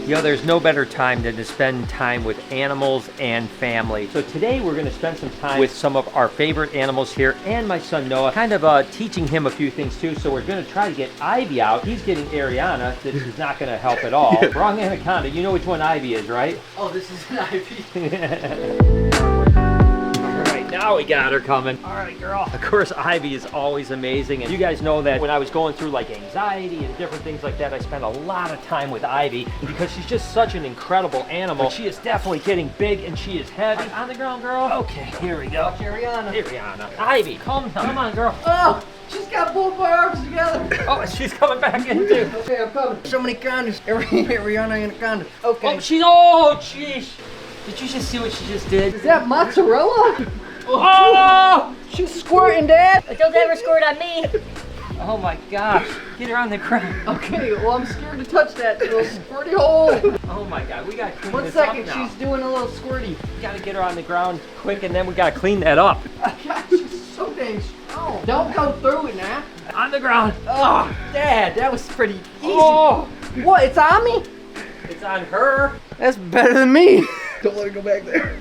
You know, there's no better time than to spend time with animals and family. So today we're gonna spend some time with some of our favorite animals here and my son Noah, kind of teaching him a few things too. So we're gonna try to get Ivy out. He's getting Ariana. This is not gonna help at all. Wrong anaconda. You know which one Ivy is, right? Oh, this is an Ivy. Now we got her coming. All right, girl. Of course, Ivy is always amazing. And you guys know that when I was going through like anxiety and different things like that, I spent a lot of time with Ivy because she's just such an incredible animal. She is definitely getting big and she is heavy. On the ground, girl. Okay, here we go. Ariana. Ariana. Ivy, come on, girl. Oh, she's got both my arms together. Oh, she's coming back in too. Okay, I'm coming. So many condoms. Ariana anaconda. Okay. Oh, jeez. Did you just see what she just did? Is that mozzarella? Oh! She's squirting, Dad. Don't ever squirt on me. Oh my gosh. Get her on the ground. Okay, well, I'm scared to touch that little squirty hole. Oh my god, we gotta clean One this second, up now. she's doing a little squirty. We gotta get her on the ground quick and then we gotta clean that up. God, she's so dang strong. Don't go through it now. On the ground. Oh, Dad, that was pretty easy. Oh! What, it's on me? It's on her. That's better than me. Don't let her go back there.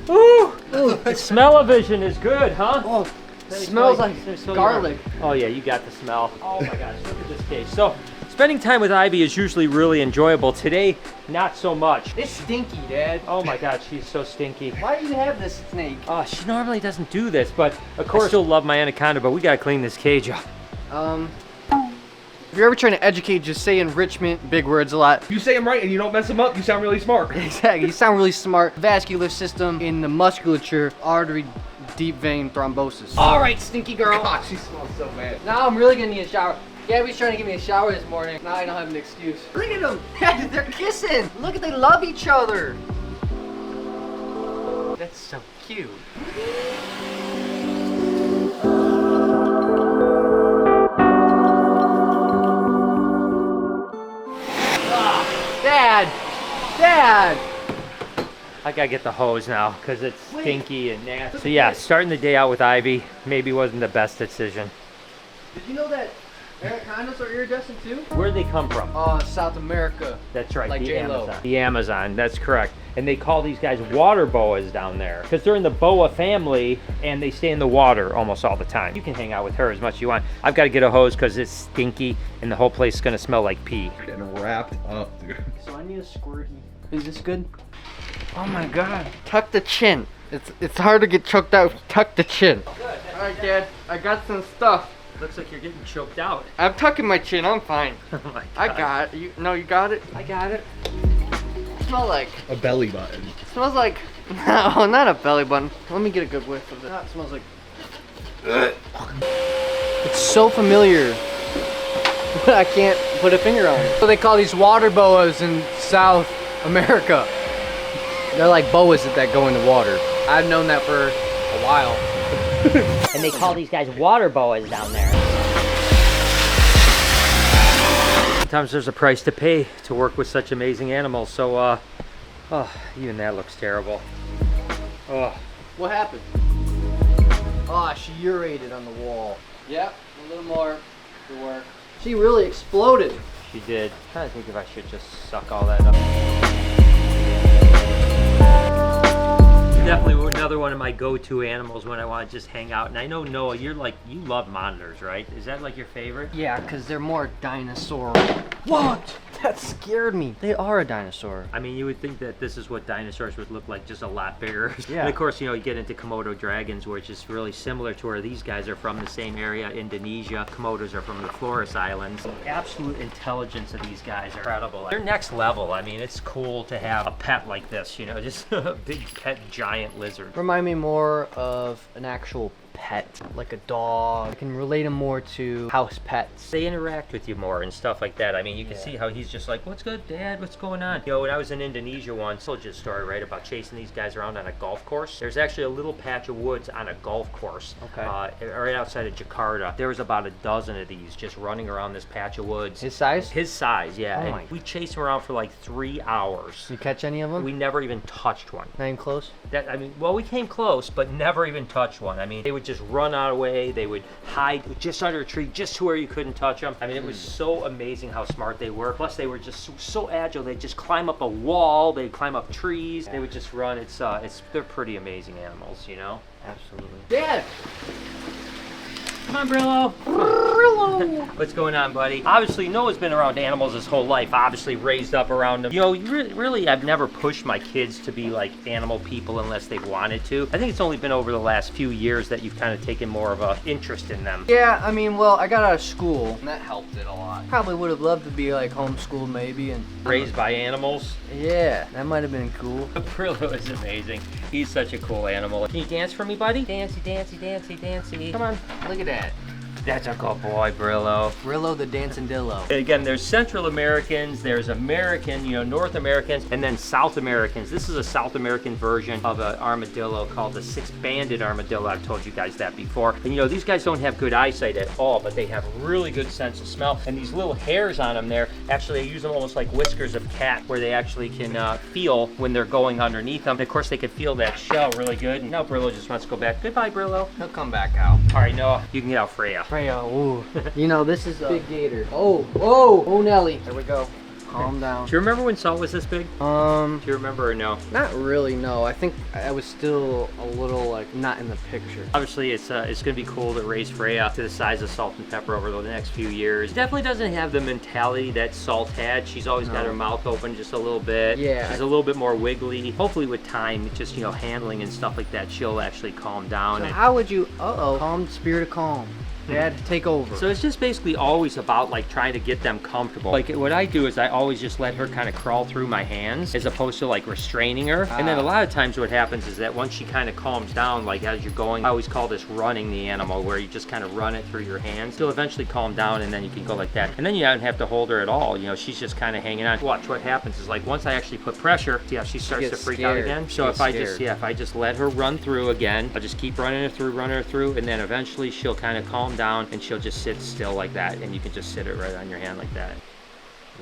Ooh! The smell-o-vision is good, huh? Oh, smells like garlic. Oh yeah, you got the smell. Oh my gosh, look at this case. So, spending time with Ivy is usually really enjoyable. Today, not so much. It's stinky, Dad. Oh my god, she's so stinky. Why do you have this snake? She normally doesn't do this, but of course I still love my anaconda, but we gotta clean this cage up. If you're ever trying to educate, just say enrichment, big words a lot. You say them right and you don't mess them up, you sound really smart. Exactly, you sound really smart. Vascular system in the musculature, artery, deep vein thrombosis. All right, stinky girl. God, she smells so bad. Now I'm really gonna need a shower. Gabby's trying to give me a shower this morning. Now I don't have an excuse. Look at them. They're kissing. Look at they love each other. That's so cute. Dad! I gotta get the hose now because it's stinky and nasty. So yeah, starting the day out with Ivy maybe wasn't the best decision. Did you know that anacondas are iridescent too? Where do they come from? South America. That's right, Like the J-Lo. Amazon. The Amazon, that's correct. And they call these guys water boas down there because they're in the boa family and they stay in the water almost all the time. You can hang out with her as much as you want. I've got to get a hose because it's stinky and the whole place is gonna smell like pee. And wrapped up, dude. So I need a squirty. Is this good? Oh my god. Tuck the chin. It's hard to get choked out. Tuck the chin. Good. Alright, Dad. I got some stuff. Looks like you're getting choked out. I'm tucking my chin. I'm fine. Oh my God. I got it. You got it? I got it. It smells like... A belly button. It smells like... No, not a belly button. Let me get a good whiff of it. It smells like... It's so familiar. But I can't put a finger on it. So they call these water boas in South America. They're like boas that go in the water. I've known that for a while. And they call these guys water boas down there. Sometimes there's a price to pay to work with such amazing animals. So, even that looks terrible. Oh. What happened? Oh, she urated on the wall. Yep, a little more to work. She really exploded. She did. I'm trying to think if I should just suck all that up. Definitely another one of my go-to animals when I want to just hang out. And I know, Noah, you love monitors, right? Is that like your favorite? Yeah, because they're more dinosaur. What? That scared me. They are a dinosaur. I mean, you would think that this is what dinosaurs would look like, just a lot bigger. Yeah. And of course, you know, you get into Komodo Dragons, which is really similar to where these guys are from, the same area, Indonesia. Komodos are from the Flores Islands. The absolute intelligence of these guys are incredible. They're next level. I mean, it's cool to have a pet like this, you know, just a big pet giant lizard. Remind me more of an actual pet, like a dog. I can relate them more to house pets. They interact with you more and stuff like that. I mean, you can see how he's just like, what's good, Dad? What's going on? You know, when I was in Indonesia once, I told you a story, right, about chasing these guys around on a golf course. There's actually a little patch of woods on a golf course, okay, right outside of Jakarta. There was about a dozen of these just running around this patch of woods. His size? His size, yeah. Oh And my. we chased him around for like 3 hours. You catch any of them? We never even touched one. Not even close? Well, we came close, but never even touched one. I mean, they would just just run out of the way. They would hide just under a tree, just to where you couldn't touch them. I mean, it was so amazing how smart they were. Plus, they were just so agile. They'd just climb up a wall. They'd climb up trees. They would just run. They're pretty amazing animals, you know? Absolutely. Dad! Come on, Brillo. Brillo. What's going on, buddy? Obviously, Noah's been around animals his whole life, obviously raised up around them. You know, really, I've never pushed my kids to be like animal people unless they've wanted to. I think it's only been over the last few years that you've kind of taken more of an interest in them. Yeah, I mean, well, I got out of school, and that helped it a lot. Probably would have loved to be like homeschooled maybe, and Raised by animals. yeah, that might have been cool. Brillo is amazing. He's such a cool animal. Can you dance for me, buddy? Dancy, dancy, dancy, dancy. Come on. Look at that. That's a good boy, Brillo. Brillo the Dancing Dillo. Again, there's Central Americans, there's American, North Americans, and then South Americans. This is a South American version of an armadillo called the six-banded armadillo. I've told you guys that before. And these guys don't have good eyesight at all, but they have really good sense of smell. And these little hairs on them there, actually they use them almost like whiskers of cat, where they actually can feel when they're going underneath them. And of course, they can feel that shell really good. And now Brillo just wants to go back. Goodbye, Brillo. He'll come back out. All right, Noah, you can get out Freya. Freya, ooh. This is a big gator. Oh, Nelly. There we go. Calm down. Do you remember when Salt was this big? Do you remember or no? Not really, no. I think I was still a little like not in the picture. Obviously, it's gonna be cool to raise Freya to the size of Salt and Pepper over the next few years. Definitely doesn't have the mentality that Salt had. She's always got her mouth open just a little bit. Yeah. She's a little bit more wiggly. Hopefully with time, just handling and stuff like that, she'll actually calm down. So and how would you, calm, spirit of calm. Dad, take over. So it's just basically always about like trying to get them comfortable. Like what I do is I always just let her kind of crawl through my hands as opposed to like restraining her. And then a lot of times what happens is that once she kind of calms down, like as you're going, I always call this running the animal, where you just kind of run it through your hands. She'll eventually calm down and then you can go like that. And then you don't have to hold her at all. She's just kind of hanging on. Watch what happens is like once I actually put pressure, see how she starts to freak out again. So if I just let her run through again, I'll just keep running her through, and then eventually she'll kind of calm down and she'll just sit still like that, and you can just sit it right on your hand like that.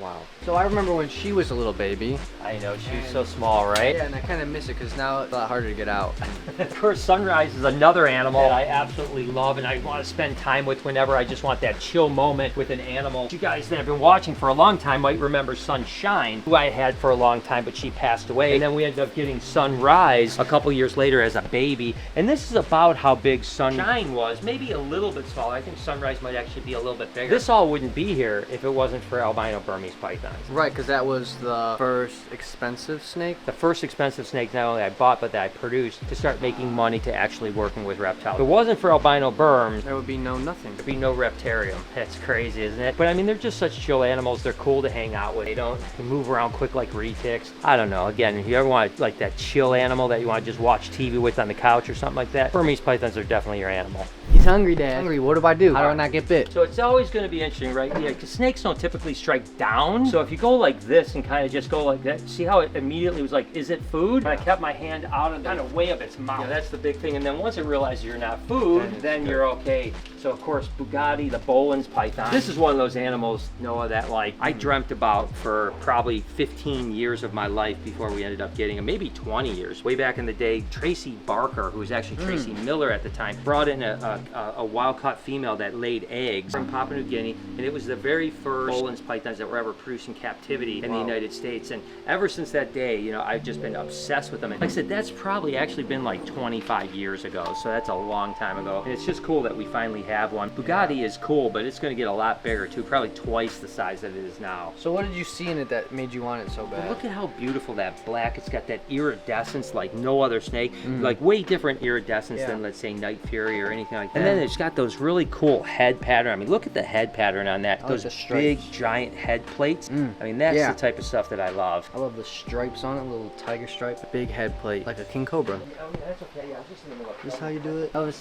Wow. So I remember when she was a little baby. I know, she was so small, right? Yeah, and I kind of miss it because now it's a lot harder to get out. Of course, Sunrise is another animal that I absolutely love and I want to spend time with whenever I just want that chill moment with an animal. You guys that have been watching for a long time might remember Sunshine, who I had for a long time, but she passed away. And then we ended up getting Sunrise a couple years later as a baby. And this is about how big Sunshine was, maybe a little bit smaller. I think Sunrise might actually be a little bit bigger. This all wouldn't be here if it wasn't for albino Burmese pythons. Right, because that was the first expensive snake. The first expensive snake not only I bought, but that I produced to start making money to actually working with reptiles. If it wasn't for albino Burms, there would be nothing. there'd be no Reptarium. That's crazy, isn't it? But I mean, they're just such chill animals. They're cool to hang out with. They move around quick like retics. I don't know. Again, if you ever want like that chill animal that you want to just watch TV with on the couch or something like that, Burmese pythons are definitely your animal. He's hungry, Dad. Hungry. What do I do? How do I not get bit? So it's always going to be interesting, right? Yeah, because snakes don't typically strike down. So if you go like this and kind of just go like that, see how it immediately was like, is it food? And I kept my hand out of the kind of way of its mouth. Yeah, that's the big thing. And then once it realizes you're not food, then you're okay. So of course, Bugatti, the Boland's python. This is one of those animals, Noah, that like I dreamt about for probably 15 years of my life before we ended up getting him, maybe 20 years. Way back in the day, Tracy Barker, who was actually Tracy Miller at the time, brought in a wild-caught female that laid eggs from Papua New Guinea, and it was the very first Boland's pythons that were ever produced in captivity in the United States. And ever since that day, I've just been obsessed with them. And like I said, that's probably actually been like 25 years ago, so that's a long time ago. And it's just cool that we finally have one. Bugatti is cool, but it's going to get a lot bigger too, probably twice the size that it is now. So what did you see in it that made you want it so bad? Well, look at how beautiful that black. It's got that iridescence like no other snake, like way different iridescence than, let's say, Night Fury or anything like that. And then it's got those really cool head pattern. I mean, look at the head pattern on that. Those big, giant head plates. I mean, that's the type of stuff that I love. I love the stripes on it, little tiger stripe, big head plate, like a king cobra. Oh, yeah, that's okay. Yeah, I'm just in the middle of This is how you do it? Am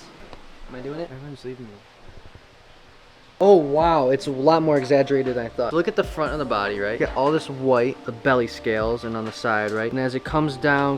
I doing it? Everyone's leaving me. Oh wow, it's a lot more exaggerated than I thought. Look at the front of the body, right? You got all this white, the belly scales, and on the side, right? And as it comes down,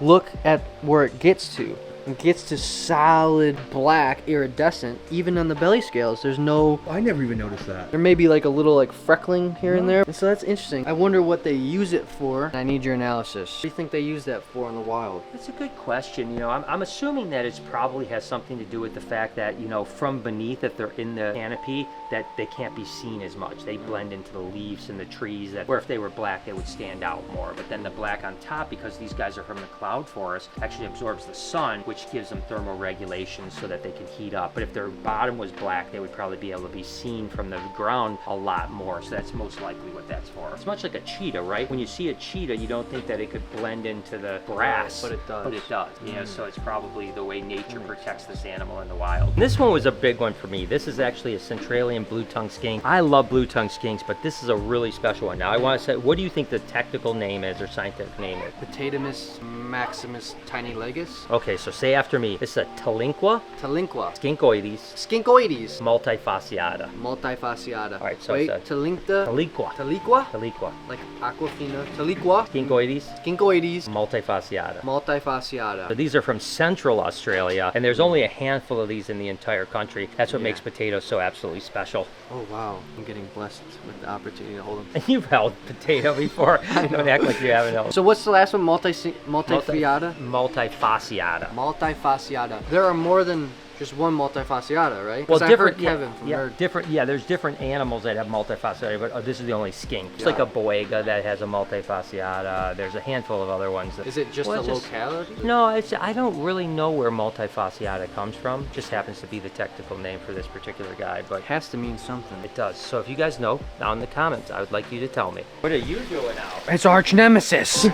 look at where it gets to. It gets to solid black, iridescent. Even on the belly scales, there's no... I never even noticed that. There may be like a little like freckling here and there. And so that's interesting. I wonder what they use it for. I need your analysis. What do you think they use that for in the wild? That's a good question. You know, I'm assuming that it probably has something to do with the fact that, you know, from beneath, if they're in the canopy, that they can't be seen as much. They blend into the leaves and the trees, that where if they were black, they would stand out more. But then the black on top, because these guys are from the cloud forest, actually absorbs the sun, which gives them thermal regulation so that they can heat up. But if their bottom was black, they would probably be able to be seen from the ground a lot more. So that's most likely what that's for. It's much like a cheetah, right? When you see a cheetah, you don't think that it could blend into the grass. But it does. But it does. Yeah, so it's probably the way nature protects this animal in the wild. And this one was a big one for me. This is actually a Centralian blue-tongued skink. I love blue-tongued skinks, but this is a really special one. Now I want to say, what do you think the technical name is or scientific name is? Potamus maximus tiny legus. Okay, so say after me. This is a Talinqua Talinqua. skinkoides Skinkoides. multifasciata. Multifasciata. All right, so wait, it's Talincta. Talinqua. Taliqua? Talinqua. Like Aquafina. Taliqua. Skinkoides Skinkoides. multifasciata. Multifasciata. So these are from Central Australia, and there's only a handful of these in the entire country. That's what makes potatoes so absolutely special. Oh wow, I'm getting blessed with the opportunity to hold them. And you've held potato before. Don't act like you haven't held. So what's the last one? Multifasciata? Multifasciata. Multifasciata. There are more than just one multifasciata, right? Well, 'Cause I different. heard Kevin from Nerd. different. Yeah, there's different animals that have multifasciata, but this is the only skink. It's like a boega that has a multifasciata. There's a handful of other ones. Is it just Well, a it's just- locality? No, I don't really know where multifasciata comes from. Just happens to be the technical name for this particular guy, but It has to mean something. it does. So if you guys know, down in the comments, I would like you to tell me. What are you doing now? It's arch nemesis.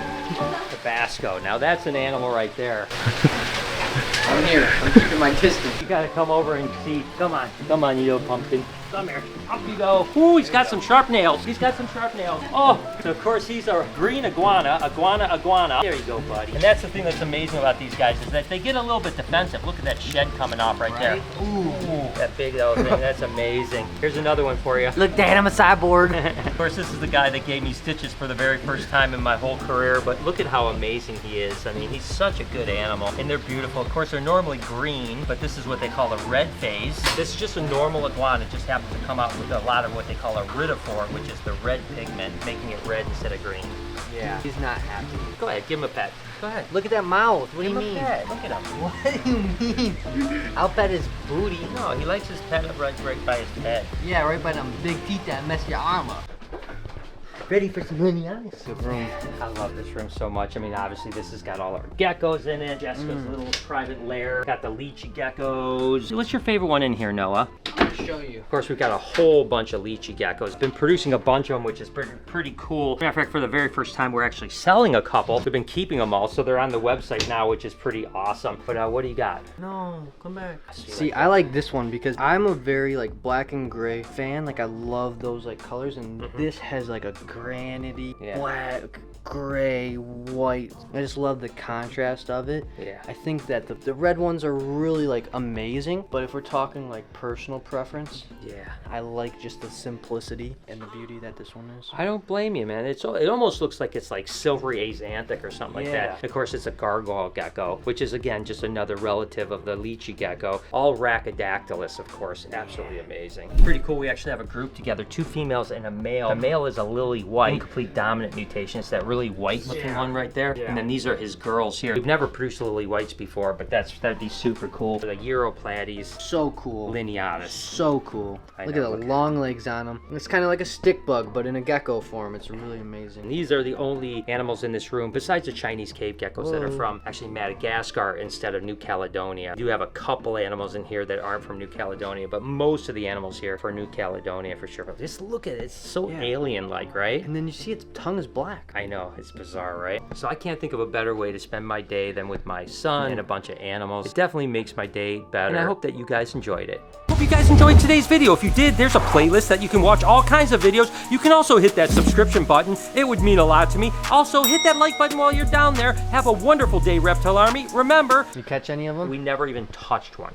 Tabasco. Now that's an animal right there. I'm here. I'm keeping my distance. You gotta come over and see. Come on, you little pumpkin. Come here. Up you go. Ooh, he's got some sharp nails. He's got some sharp nails. Oh, and of course he's a green iguana. Iguana. There you go, buddy. And that's the thing that's amazing about these guys is that they get a little bit defensive. Look at that shed coming off right there. Ooh, that big old thing. That's amazing. Here's another one for you. Look, Dad, I'm a cyborg. Of course, this is the guy that gave me stitches for the very first time in my whole career, but look at how amazing he is. I mean, he's such a good animal, and they're beautiful. Of course, they're normally green, but this is what they call a red phase. This is just a normal iguana. It just happens to come out with a lot of what they call a iridophore, which is the red pigment, making it red instead of green. Yeah. He's not happy. Go ahead, give him a pet. Go ahead. Look at that mouth. What do Give you him mean? a pet. Look at him. What do you mean? I'll pet his booty. No, he likes his pet right by his head. Yeah, right by them big teeth that mess your arm up. Ready for some honeyonics? Good room. I love this room so much. I mean, obviously this has got all our geckos in it. Jessica's little private lair. Got the lychee geckos. What's your favorite one in here, Noah? I'll show you. Of course, we've got a whole bunch of lychee geckos. Been producing a bunch of them, which is pretty cool. Matter of fact, for the very first time, we're actually selling a couple. We've been keeping them all, so they're on the website now, which is pretty awesome. But what do you got? No, come back. See, I like this one because I'm a very like black and gray fan. Like I love those like colors, and this has like a granity, black, gray, white. I just love the contrast of it. Yeah. I think that the red ones are really like amazing, but if we're talking like personal preference, Yeah. I like just the simplicity and the beauty that this one is. I don't blame you, man. It almost looks like it's like silvery axanthic or something like Yeah. that. Of course, it's a gargoyle gecko, which is again just another relative of the lychee gecko. All rhacodactylus, of course. Absolutely amazing. Pretty cool. We actually have a group together, 2 females and a male. The male is a lily white, incomplete dominant mutation. It's that really white looking one right there. And then these are his girls here. We've never produced lily whites before, but that'd be super cool. The Europlades So cool. lineatus. So cool. I Look know, at the look. long legs on them. It's kind of like a stick bug, but in a gecko form. It's really amazing. These are the only animals in this room, besides the Chinese cave geckos, that are from actually Madagascar instead of New Caledonia. We do have a couple animals in here that aren't from New Caledonia, but most of the animals here are from New Caledonia for sure. But just look at it. It's so alien-like, right? And then you see its tongue is black. I know, it's bizarre, right? So I can't think of a better way to spend my day than with my son and a bunch of animals. It definitely makes my day better, and I hope that you guys enjoyed it. Hope you guys enjoyed today's video. If you did, there's a playlist that you can watch all kinds of videos. You can also hit that subscription button. It would mean a lot to me. Also, hit that like button while you're down there. Have a wonderful day, Reptile Army. Remember, You catch any of them? we never even touched one.